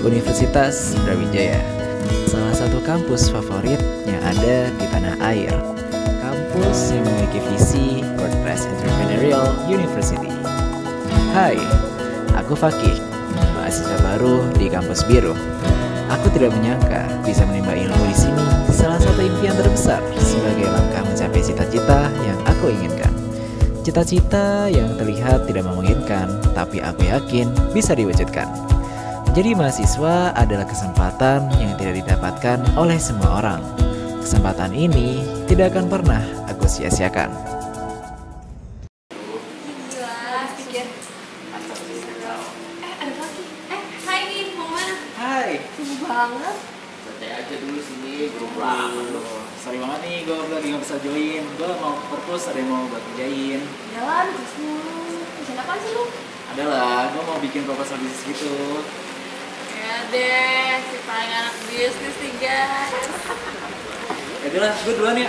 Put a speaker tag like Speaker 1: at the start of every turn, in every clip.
Speaker 1: Universitas Brawijaya, salah satu kampus favorit yang ada di tanah air. Kampus yang memiliki visi WordPress Entrepreneurial University. Hai, aku Fakih, mahasiswa baru di kampus biru. Aku tidak menyangka bisa menimba ilmu di sini, salah satu impian terbesar sebagai langkah mencapai cita-cita yang aku inginkan. Cita-cita yang terlihat tidak memungkinkan, tapi aku yakin bisa diwujudkan. Jadi mahasiswa adalah kesempatan yang tidak didapatkan oleh semua orang. Kesempatan ini tidak akan pernah aku sia-siakan.
Speaker 2: Hai nih, mau mana?
Speaker 1: Hai.
Speaker 2: Sibuk banget.
Speaker 3: Santai aja dulu sini, belum banget loh.
Speaker 1: Sorry banget nih, gue lagi gak bisa join. Gue mau ke perpus, ada yang mau buat kerjain.
Speaker 2: Jalan, terus mulu. Kerjaan apaan sih lu?
Speaker 1: Ada lah, gue mau bikin proposal bisnis gitu.
Speaker 2: Ya deh, si paling anak bisnis nih guys.
Speaker 1: Ya lah, gue duluan ya.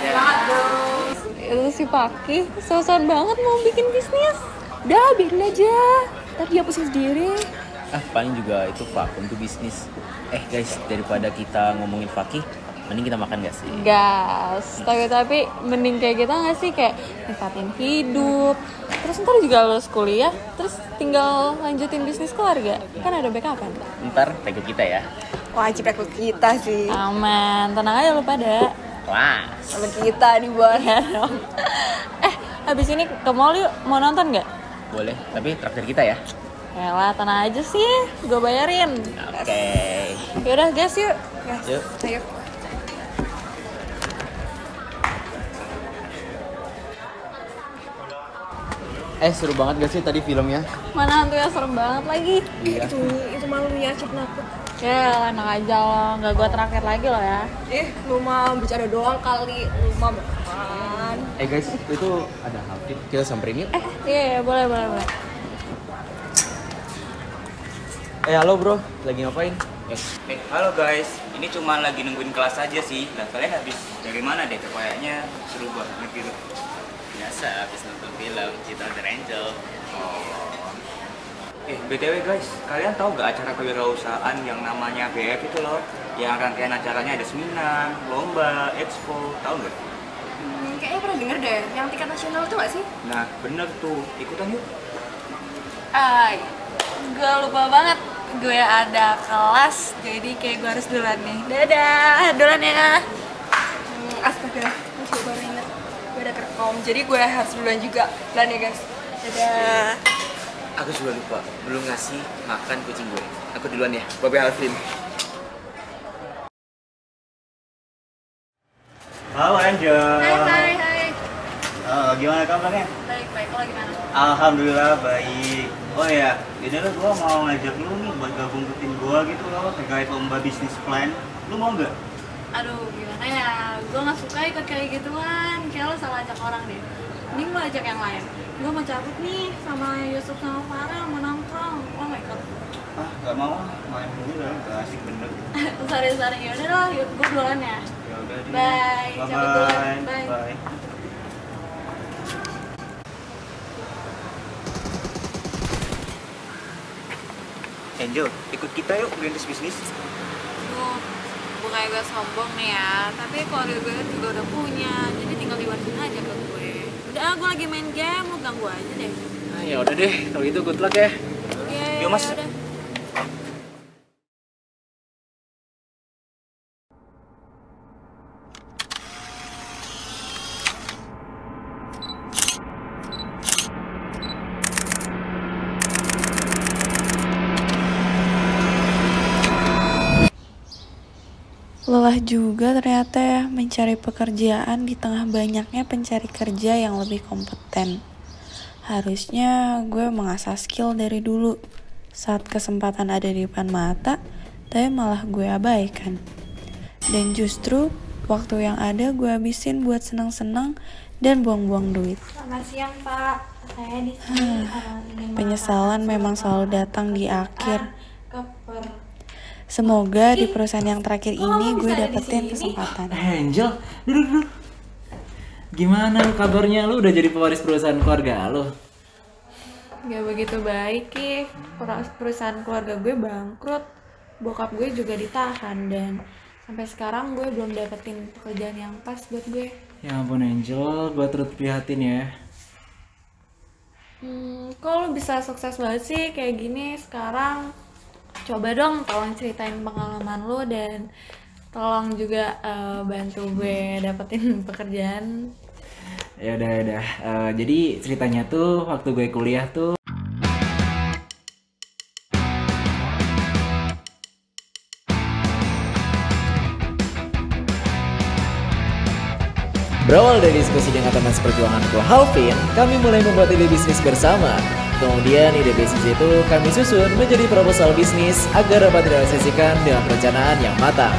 Speaker 2: Semangat bro. Itu si Paki, sosokan banget mau bikin bisnis. Udah, biarin aja. Ntar dia pusing sendiri.
Speaker 3: Paling juga itu vakum tuh bisnis. Guys, daripada kita ngomongin Fakih, mending kita makan gak sih?
Speaker 2: Gas, tapi mending kayak kita nggak sih, kayak nikmatin hidup. Terus ntar juga lulus kuliah, terus tinggal lanjutin bisnis keluarga. Kan ada backup-an.
Speaker 3: Ntar tag kita ya.
Speaker 4: Wajib ikut kita sih.
Speaker 2: Aman, tenang aja lu pada.
Speaker 3: Wah,
Speaker 4: Sama kita nih Bon.
Speaker 2: Habis ini ke mall yuk, mau nonton nggak?
Speaker 3: boleh. Tapi traktir kita ya.
Speaker 2: Yalah, tenang aja sih, gue bayarin.
Speaker 3: Oke.
Speaker 2: Yaudah guys, yuk.
Speaker 3: Yuk.
Speaker 4: Ayo.
Speaker 3: Seru banget gak sih tadi filmnya?
Speaker 2: Mana hantunya serem banget lagi.
Speaker 3: Iya.
Speaker 4: Itu malunya Cip nakut.
Speaker 2: Ya, enak aja loh, nggak gue traktir lagi loh ya.
Speaker 4: Lu mah bercanda doang kali. Lu mah bukan.
Speaker 3: Guys, itu ada Hafid. Kita samperin yuk.
Speaker 2: Iya, boleh.
Speaker 3: Halo bro, lagi ngapain?
Speaker 5: Halo guys, ini cuma lagi nungguin kelas aja sih. Nah, kalian habis dari mana deh? Kayaknya seru banget gitu.
Speaker 3: Biasa, habis nonton film Children Angel.
Speaker 5: BTW guys, kalian tahu gak acara kewirausahaan yang namanya BF itu loh? Yang rangkaian acaranya ada seminar, lomba, expo, tahu nggak?
Speaker 4: Kayaknya pernah denger deh, yang tingkat nasional itu gak sih?
Speaker 5: Nah, bener tuh, ikutan yuk.
Speaker 2: Gue lupa banget, gue ada kelas, jadi kayak gue harus duluan nih. Dadah, duluan ya.
Speaker 4: Astaga, gue baru inget. Gue ada kerkom, jadi gue harus duluan juga. Duluan ya guys. Dadah.
Speaker 3: Aku juga lupa, belum ngasih makan kucing gue. Aku duluan ya, Bye Alvin.
Speaker 5: Halo Angel.
Speaker 2: Hai.
Speaker 5: Gimana kabarnya?
Speaker 2: Baik, lo gimana?
Speaker 5: Alhamdulillah baik. Oh ya, jadi gua mau ngajak lu nih buat gabung ke tim gua gitu loh, terkait lomba bisnis plan. Lu mau nggak?
Speaker 2: Aduh, gimana ya? Gue gak suka ikut kayak gituan. Kayak lo salah ajak orang deh. Mending lo ajak yang lain. Gue mau cabut nih sama Yusuf sama Farel, mau nongkrong. Lo mau ikut?
Speaker 5: Gak mau, main dulu lah, gak asik bener.
Speaker 2: Sorry. Yaudah lah, gue duluan ya.
Speaker 5: Ya udah deh.
Speaker 2: Bye. Cabut duluan. Bye.
Speaker 5: Bye. Angel, ikut kita yuk merintis bisnis.
Speaker 2: Bukannya gue sombong nih ya, tapi keluarga gue juga udah punya, jadi tinggal diwarisin aja ke gue. Udah, gue lagi main game, lo ganggu aja deh.
Speaker 1: Ya udah deh, kalau gitu good luck ya.
Speaker 2: Oke,
Speaker 5: Yuk, Mas.
Speaker 2: yaudah. Lelah juga ternyata ya mencari pekerjaan di tengah banyaknya pencari kerja yang lebih kompeten. Harusnya gue mengasah skill dari dulu saat kesempatan ada di depan mata, tapi malah gue abaikan. Dan justru waktu yang ada gue habisin buat senang-senang dan buang-buang duit.
Speaker 4: Selamat siang Pak, saya di sini.
Speaker 2: Penyesalan memang selalu datang di akhir. Semoga di perusahaan yang terakhir ini gue dapetin kesempatan.
Speaker 1: Angel, duduk. Gimana lu kabarnya? Lu udah jadi pewaris perusahaan keluarga lu?
Speaker 2: gak begitu baik, Ki. Perusahaan keluarga gue bangkrut, bokap gue juga ditahan, dan sampai sekarang gue belum dapetin pekerjaan yang pas buat gue.
Speaker 1: Ya ampun Angel, gue turut prihatin ya.
Speaker 2: Kok lo bisa sukses banget sih kayak gini sekarang? Coba dong tolong ceritain pengalaman lo, dan tolong juga bantu gue dapetin pekerjaan.
Speaker 1: Ya udah. Jadi ceritanya tuh waktu gue kuliah tuh berawal dari diskusi dengan teman seperjuanganku Halvin, kami mulai membuat ide bisnis bersama. Kemudian ide bisnis itu kami susun menjadi proposal bisnis agar dapat direalisasikan dengan perencanaan yang matang.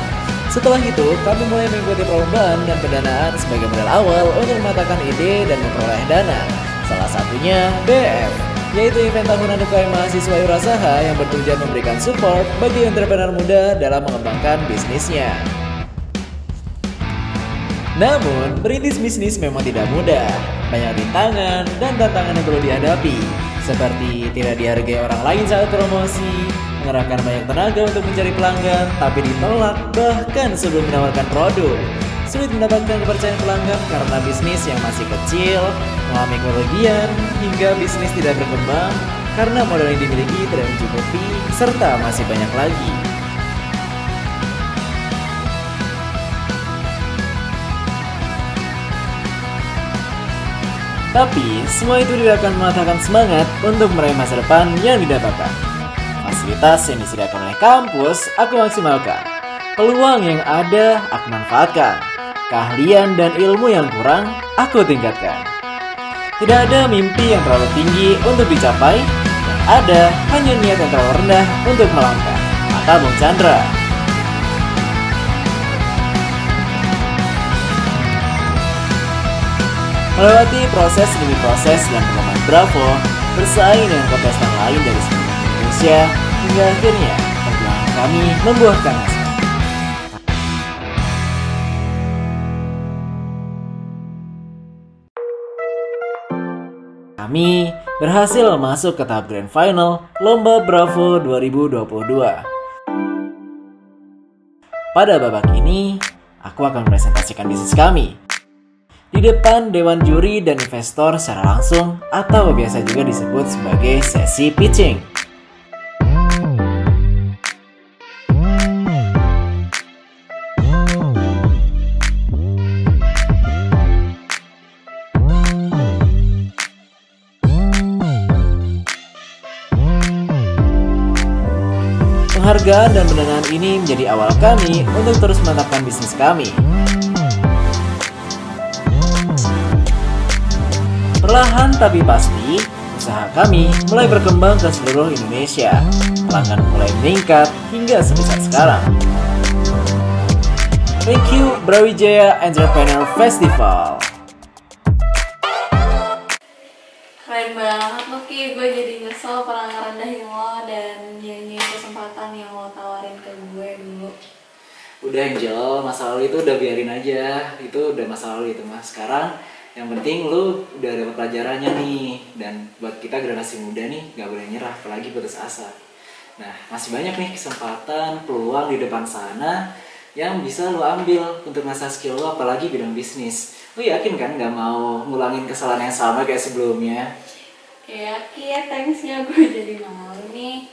Speaker 1: Setelah itu, kami mulai mengikuti perlombaan dan pendanaan sebagai modal awal untuk mematangkan ide dan memperoleh dana. Salah satunya BF, yaitu event tahunan UKM mahasiswa Wirasaha yang bertujuan memberikan support bagi entrepreneur muda dalam mengembangkan bisnisnya. Namun, merintis bisnis memang tidak mudah. Banyak rintangan dan tantangan yang perlu dihadapi, seperti tidak dihargai orang lain saat promosi, mengerahkan banyak tenaga untuk mencari pelanggan, tapi ditolak bahkan sebelum menawarkan produk. Sulit mendapatkan kepercayaan pelanggan karena bisnis yang masih kecil, mengalami kerugian, hingga bisnis tidak berkembang karena modal yang dimiliki tidak mencukupi, serta masih banyak lagi. Tapi, semua itu tidak akan mematahkan semangat untuk meraih masa depan yang didapatkan. Fasilitas yang disediakan oleh kampus, aku maksimalkan. Peluang yang ada, aku manfaatkan. Keahlian dan ilmu yang kurang, aku tingkatkan. Tidak ada mimpi yang terlalu tinggi untuk dicapai, yang ada hanya niat yang terlalu rendah untuk melangkah. Kata Bung Chandra. Melewati proses demi proses dan pengalaman Bravo, bersaing dengan kontestan lain dari seluruh Indonesia, hingga akhirnya perjuangan kami membuahkan hasil. Kami berhasil masuk ke tahap Grand Final Lomba Bravo 2022. Pada babak ini, aku akan presentasikan bisnis kami di depan dewan juri dan investor secara langsung, atau biasa juga disebut sebagai sesi pitching. Penghargaan dan pendanaan ini menjadi awal kami untuk terus memantapkan bisnis kami. Perlahan tapi pasti, usaha kami mulai berkembang ke seluruh Indonesia. Pelanggan mulai meningkat hingga sebesar sekarang. Thank you Brawijaya Entrepreneur Festival.
Speaker 2: Keren banget lo, Ki. Gue jadi nyesel pernah ngerendahin lo dan nyanyi kesempatan yang lo tawarin ke gue dulu.
Speaker 1: Udah Angel, masa lalu itu udah biarin aja. Itu udah masa lalu itu mas. Sekarang yang penting lu udah dapat pelajarannya nih. Dan buat kita generasi muda nih gak boleh nyerah, apalagi putus asa. Nah masih banyak nih kesempatan, peluang di depan sana yang bisa lu ambil untuk masa skill lu, apalagi bidang bisnis. Lu yakin kan gak mau ngulangin kesalahan yang sama kayak sebelumnya?
Speaker 2: Ya, thanks ya, gue jadi malu nih.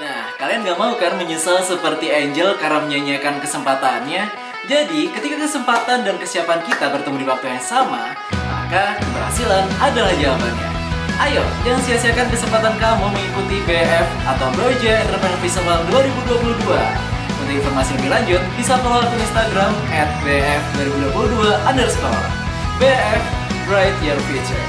Speaker 1: Nah, kalian gak mau kan menyesal seperti Angel karena menyanyiakan kesempatannya? Jadi, ketika kesempatan dan kesiapan kita bertemu di waktu yang sama, maka keberhasilan adalah jawabannya. Ayo, jangan sia-siakan kesempatan kamu mengikuti BF atau Brawijaya Entrepreneur Festival 2022. Untuk informasi lebih lanjut, bisa follow akun Instagram @bf2022_. BF Bright Your Future.